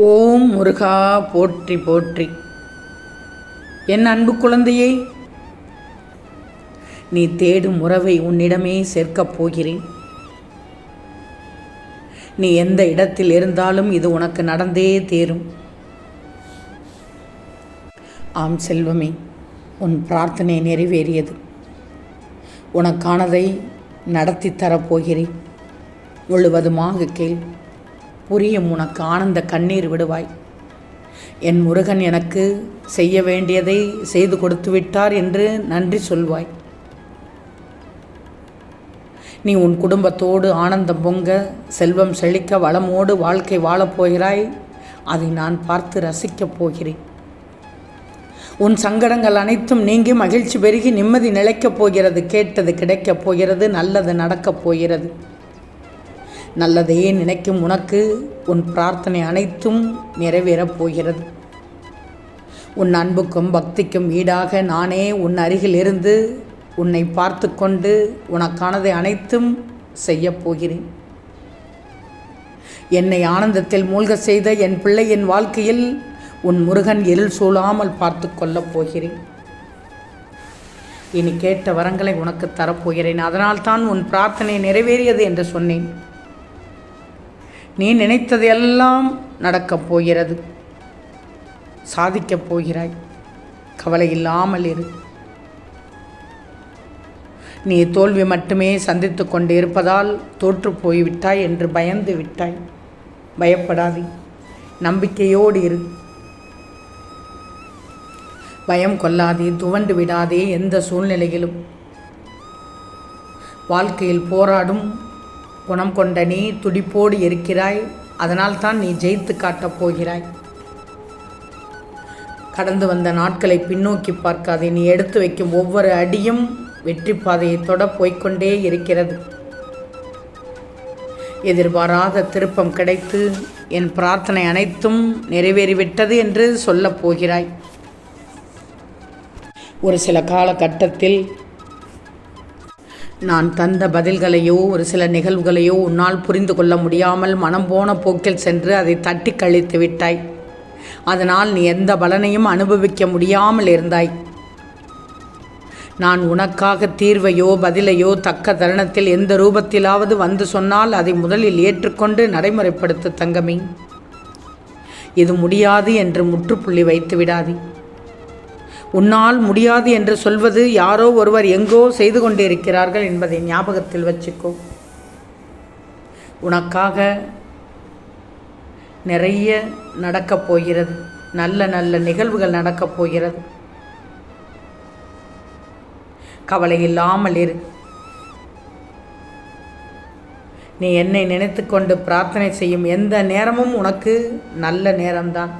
ஓம் முருகா போற்றி போற்றி. என் அன்பு குழந்தையே, நீ தேடும் உறவை உன்னிடமே சேர்க்கப் போகிறேன். நீ எந்த இடத்தில் இருந்தாலும் இது உனக்கு நடந்தே தேரும். ஆம் செல்வமே, உன் பிரார்த்தனை நிறைவேறியது. உனக்கானதை நடத்தி தரப்போகிறேன். முழுவதுமாக கேள். புரியும். உனக்கு ஆனந்த கண்ணீர் விடுவாய். என் முருகன் எனக்கு செய்ய வேண்டியதை செய்து கொடுத்து விட்டார் என்று நன்றி சொல்வாய். நீ உன் குடும்பத்தோடு ஆனந்தம் பொங்க, செல்வம் செழிக்க, வளமோடு வாழ்க்கை வாழப்போகிறாய். அதை நான் பார்த்து ரசிக்கப் போகிறேன். உன் சங்கடங்கள் அனைத்தும் நீங்கி மகிழ்ச்சி பெருகி நிம்மதி நிலைக்கப் போகிறது. கேட்டது கிடைக்கப் போகிறது. நல்லது நடக்கப் போகிறது. நல்லதையே நினைக்கும் உனக்கு உன் பிரார்த்தனை அனைத்தும் நிறைவேறப் போகிறது. உன் அன்புக்கும் பக்திக்கும் ஈடாக நானே உன் அருகில் இருந்து உன்னை பார்த்து கொண்டு உனக்கானதை அனைத்தும் செய்யப் போகிறேன். என்னை ஆனந்தத்தில் மூழ்க செய்த என் பிள்ளையின் வாழ்க்கையில் உன் முருகன் இருள் சூழாமல் பார்த்து கொள்ளப் போகிறேன். இனி கேட்ட வரங்களை உனக்கு தரப்போகிறேன். அதனால்தான் உன் பிரார்த்தனை நிறைவேறியது என்று சொன்னேன். நீ நினைத்தது எல்லாம் நடக்கப் போகிறது. சாதிக்கப் போகிறாய். கவலை இல்லாமல் இரு. நீ தோல்வி மட்டுமே சந்தித்து கொண்டு இருப்பதால் தோற்று போய்விட்டாய் என்று பயந்து விட்டாய். பயப்படாதே, நம்பிக்கையோடு இரு. பயம் கொள்ளாதே, துவண்டு விடாதே. எந்த சூழ்நிலையிலும் வாழ்க்கையில் போராடும் குணம் கொண்ட நீ துடிப்போடு இருக்கிறாய். அதனால் தான் நீ ஜெயித்து காட்டப் போகிறாய். கடந்து வந்த நாட்களை பின்னோக்கி பார்க்காதே. நீ எடுத்து வைக்கும் ஒவ்வொரு அடியும் வெற்றி பாதையை தொட போய்கொண்டே இருக்கிறது. எதிர்பாராத திருப்பம் கிடைத்து என் பிரார்த்தனை அனைத்தும் நிறைவேறிவிட்டது என்று சொல்லப் போகிறாய். ஒரு சில காலகட்டத்தில் நான் தந்த பதில்களையோ ஒரு சில நிகழ்வுகளையோ உன்னால் புரிந்து கொள்ள முடியாமல் மனம் போன போக்கில் சென்று அதை தட்டி கழித்து விட்டாய். அதனால் நீ எந்த பலனையும் அனுபவிக்க முடியாமல் இருந்தாய். நான் உனக்காக தீர்வையோ பதிலையோ தக்க தருணத்தில் எந்த ரூபத்திலாவது வந்து சொன்னால் அதை முதலில் ஏற்றுக்கொண்டு நடைமுறைப்படுத்து தங்கமே. இது முடியாது என்று முற்றுப்புள்ளி வைத்து விடாதே. உன்னால் முடியாது என்று சொல்வது யாரோ ஒருவர் எங்கோ செய்து கொண்டிருக்கிறார்கள் என்பதை ஞாபகத்தில் வச்சுக்கோ. உனக்காக நிறைய நடக்கப் போகிறது. நல்ல நல்ல நிகழ்வுகள் நடக்கப் போகிறது. கவலை இல்லாமல் இரு. நீ என்னை நினைத்து கொண்டு பிரார்த்தனை செய்யும் எந்த நேரமும் உனக்கு நல்ல நேரம்தான்.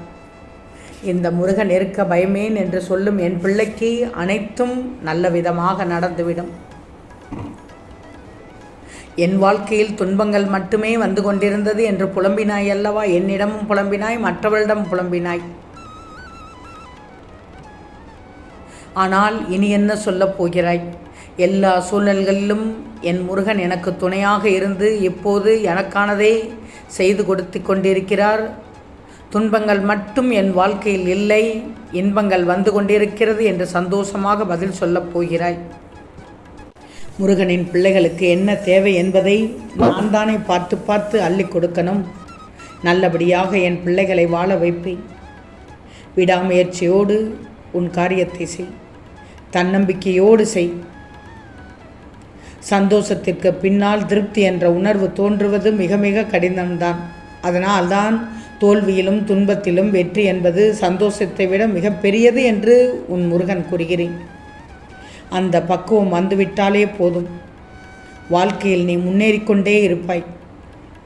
இந்த முருகன் இருக்க பயமேன் என்று சொல்லும் என் பிள்ளைக்கு அனைத்தும் நல்ல விதமாக நடந்துவிடும். என் வாழ்க்கையில் துன்பங்கள் மட்டுமே வந்து கொண்டிருந்தது என்று புலம்பினாய் அல்லவா? என்னிடமும் புலம்பினாய், மற்றவரிடம் புலம்பினாய். ஆனால் இனி என்ன சொல்லப் போகிறாய்? எல்லா சூழ்நிலைகளிலும் என் முருகன் எனக்கு துணையாக இருந்து இப்போது எனக்கானதை செய்து கொடுத்து கொண்டிருக்கிறார். துன்பங்கள் மட்டும் என் வாழ்க்கையில் இல்லை, இன்பங்கள் வந்து கொண்டிருக்கிறது என்று சந்தோஷமாக பதில் சொல்லப் போகிறாய். முருகனின் பிள்ளைகளுக்கு என்ன தேவை என்பதை நான் தானே பார்த்து பார்த்து அள்ளி கொடுக்கணும். நல்லபடியாக என் பிள்ளைகளை வாழ வைப்பேன். விடாமுயற்சியோடு உன் காரியத்தை செய். தன்னம்பிக்கையோடு செய். சந்தோஷத்திற்கு பின்னால் திருப்தி என்ற உணர்வு தோன்றுவது மிக மிக கடினம்தான். அதனால்தான் தோல்வியிலும் துன்பத்திலும் வெற்றி என்பது சந்தோஷத்தை விட மிக பெரியது என்று உன் முருகன் கூறுகிறேன். அந்த பக்குவம் வந்துவிட்டாலே போதும். வாழ்க்கையில் நீ முன்னேறிக்கொண்டே இருப்பாய்.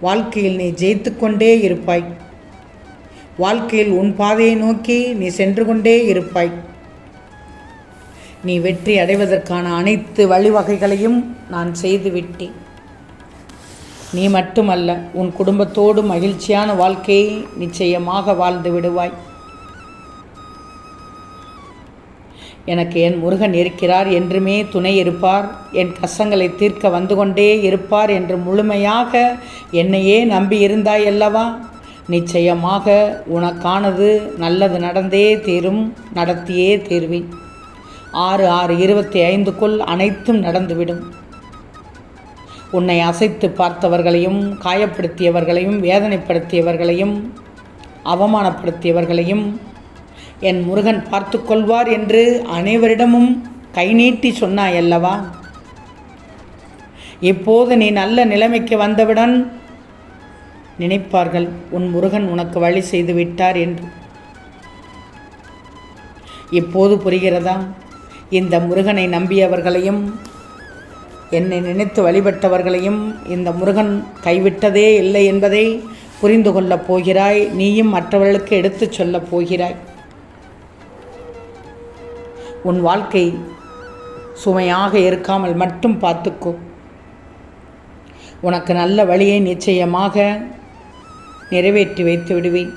வாழ்க்கையில் நீ ஜெயித்து கொண்டே இருப்பாய். வாழ்க்கையில் உன் பாதையை நோக்கி நீ சென்று கொண்டே இருப்பாய். நீ வெற்றி அடைவதற்கான அனைத்து வழிவகைகளையும் நான் செய்துவிட்டேன். நீ மட்டுமல்ல, உன் குடும்பத்தோடு மகிழ்ச்சியான வாழ்க்கையை நிச்சயமாக வாழ்ந்து விடுவாய். எனக்கு என் முருகன் இருக்கிறார், என்றுமே துணை இருப்பார், என் கஷ்டங்களை தீர்க்க வந்து கொண்டே இருப்பார் என்று முழுமையாக என்னையே நம்பி இருந்தாய் அல்லவா? நிச்சயமாக உனக்கானது நல்லது நடந்தே தீரும், நடத்தியே தீர்வேன். 6/6/25க்குள் அனைத்தும் நடந்துவிடும். உன்னை அசைத்து பார்த்தவர்களையும், காயப்படுத்தியவர்களையும், வேதனைப்படுத்தியவர்களையும், அவமானப்படுத்தியவர்களையும் என் முருகன் பார்த்து கொள்வார் என்று அனைவரிடமும் கை நீட்டி சொன்னாயல்லவா? இப்போது நீ நல்ல நிலைமைக்கு வந்தவுடன் நினைப்பார்கள் உன் முருகன் உனக்கு வழி செய்து விட்டார் என்று. இப்போது புரிகிறதா? இந்த முருகனை நம்பியவர்களையும், என்னை நினைத்து வழிபட்டவர்களையும் இந்த முருகன் கைவிட்டதே இல்லை என்பதை புரிந்து கொள்ளப் போகிறாய். நீயும் மற்றவர்களுக்கு எடுத்துச் சொல்லப் போகிறாய். உன் வாழ்க்கை சுமையாக இருக்காமல் மட்டும் பார்த்துக்கோ. உனக்கு நல்ல வழியை நிச்சயமாக நிறைவேற்றி வைத்து விடுவேன்.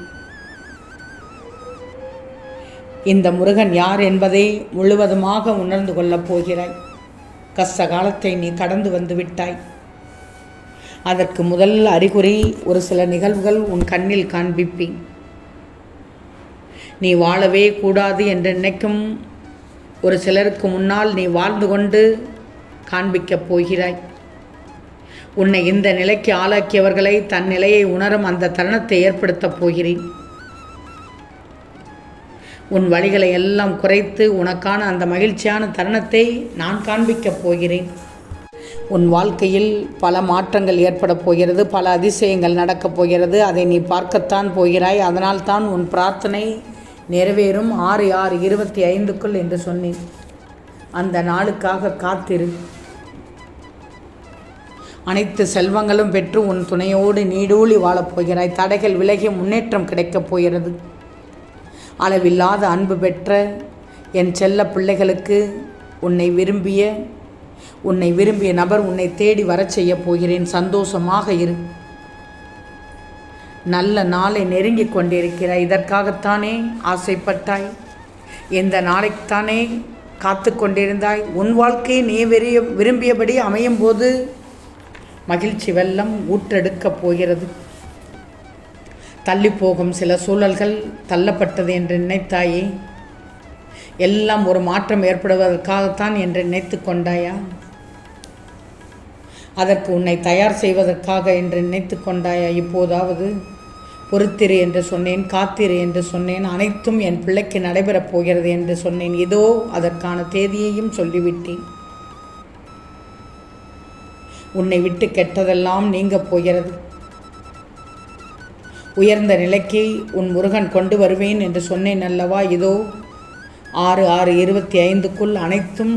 இந்த முருகன் யார் என்பதை முழுவதுமாக உணர்ந்து கொள்ளப் போகிறாய். கஷ்ட காலத்தை நீ கடந்து வந்து விட்டாய். அதற்கு முதல் அறிகுறி ஒரு சில நிகழ்வுகள் உன் கண்ணில் காண்பிப்பேன். நீ வாழவே கூடாது என்று நினைக்கும் ஒரு சிலருக்கு முன்னால் நீ வாழ்ந்து கொண்டு காண்பிக்கப் போகிறாய். உன்னை இந்த நிலைக்கு ஆளாக்கியவர்களை தன் நிலையை உணரும் அந்த தருணத்தை ஏற்படுத்தப் போகிறேன். உன் வழிகளை எல்லாம் குறைத்து உனக்கான அந்த மகிழ்ச்சியான தருணத்தை நான் காண்பிக்கப் போகிறேன். உன் வாழ்க்கையில் பல மாற்றங்கள் ஏற்பட போகிறது, பல அதிசயங்கள் நடக்கப் போகிறது. அதை நீ பார்க்கத்தான் போகிறாய். அதனால்தான் உன் பிரார்த்தனை நிறைவேறும் 6/6/25க்குள் என்று சொன்னேன். அந்த நாளுக்காக காத்திரு. அனைத்து செல்வங்களும் பெற்று உன் துணையோடு நீடூழி வாழப்போகிறாய். தடைகள் விலகி முன்னேற்றம் கிடைக்கப் போகிறது. அளவில்லாத அன்பு பெற்ற என் செல்ல பிள்ளைகளுக்கு உன்னை விரும்பிய நபர் உன்னை தேடி வரச் செய்ய போகிறேன். சந்தோஷமாக இரு. நல்ல நாளை நெருங்கி கொண்டிருக்கிறாய். இதற்காகத்தானே ஆசைப்பட்டாய்? இந்த நாளைத்தானே காத்து கொண்டிருந்தாய்? உன் வாழ்க்கை நீ விரும்பியபடி அமையும் போது மகிழ்ச்சி வெள்ளம் ஊற்றெடுக்கப் போகிறது. தள்ளி போகும் சில சூழல்கள் தள்ளப்பட்டது என்று நினைத்தாயே? எல்லாம் ஒரு மாற்றம் ஏற்படுவதற்காகத்தான் என்று நினைத்து கொண்டாயா? அதற்கு உன்னை தயார் செய்வதற்காக என்று நினைத்து கொண்டாயா? இப்போதாவது பொறுத்திரு என்று சொன்னேன், காத்திரு என்று சொன்னேன், அனைத்தும் என் பிள்ளைக்கு நடைபெறப் போகிறது என்று சொன்னேன். இதோ அதற்கான தேதியையும் சொல்லிவிட்டேன். உன்னை விட்டு கெட்டதெல்லாம் நீங்கப் போகிறது. உயர்ந்த நிலைக்கு உன் முருகன் கொண்டு வருவேன் என்று சொன்னேன் அல்லவா? இதோ 6/6/25க்குள் அனைத்தும்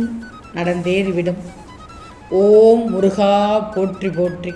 நடந்தேறிவிடும். ஓம் முருகா போற்றி போற்றி.